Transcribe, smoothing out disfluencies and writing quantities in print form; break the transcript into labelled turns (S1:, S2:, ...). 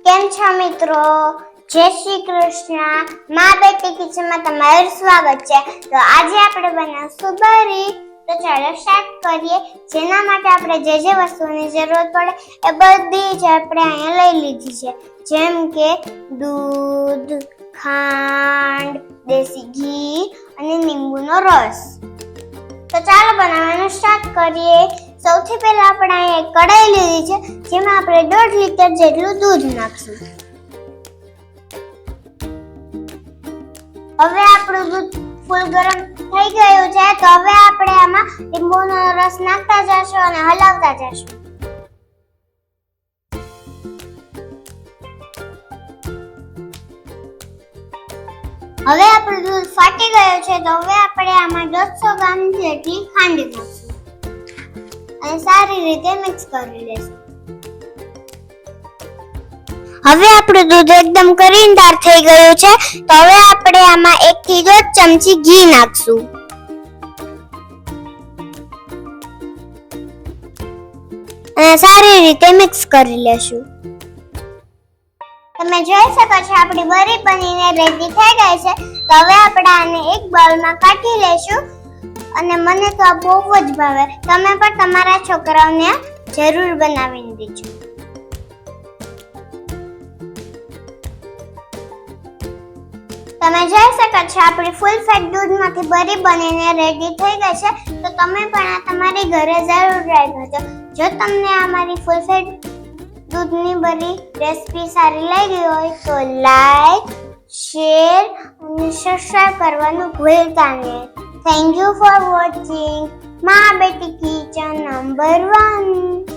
S1: કેમ છો મિત્રો? જય શ્રી કૃષ્ણ. માં બેટી કિચનમાં તમારું સ્વાગત છે. તો આજે આપણે બનાવશું બરી. તો ચાલો સ્ટાર્ટ કરીએ. જેના માટે આપણે જે વસ્તુની જરૂરત પડે એ બધી જ આપણે અહીંયા લઈ લીધી છે. જેમ કે દૂધ, ખાંડ, દેશી ઘી અને લીંબુનો રસ. તો ચાલો બનાવવાનું સ્ટાર્ટ કરીએ. સૌથી પહેલા આપણે અહીંયા એક કઢાઈ લીધી છે, જેમાં આપણે 1.5 લીટર જેટલું દૂધ નાખશું. હવે આપણું દૂધ ફૂલ ગરમ થઈ ગયું છે, તો હવે આપણે આમાં લીંબુનો રસ નાખતા જશું અને હલાવતા જશું. હવે આપણું દૂધ ફાટી ગયું છે, તો હવે આપણે આમાં 150 ગ્રામ જેટલી ખાંડ નાખશું અને સારી રીતે મિક્સ કરી લેશું. હવે આપણું દૂધ એકદમ કરીનદાર થઈ ગયું છે, તો હવે આપણે આમાં 1 થી 2 ચમચી ઘી નાખશું અને સારી રીતે મિક્સ કરી લેશું. તમે જોઈ શકો છો આપણી બરી બનીને રેડી થઈ ગઈ છે. તો હવે આપણે આને એક બાઉલમાં કાઢી લેશું અને મને તો આ બહુ જ ભાવે. તમે પણ તમારા છોકરાઓને જરૂર બનાવીને દેજો. તમે જોઈ શકો છો આપણી ફૂલ ફેટ દૂધમાંથી બરી બનીને રેડી થઈ ગઈ છે. તો તમે પણ આ તમારી ઘરે જરૂર ટ્રાય કરજો. જો તમને અમારી ફૂલ ફેટ દૂધની બરી રેસીપી સારી લાગી હોય તો લાઈક, શેર અને સબસ્ક્રાઇબ કરવાનું ભૂલતા નહીં. Thank you for watching. માં બેટી કિચન નંબર 1.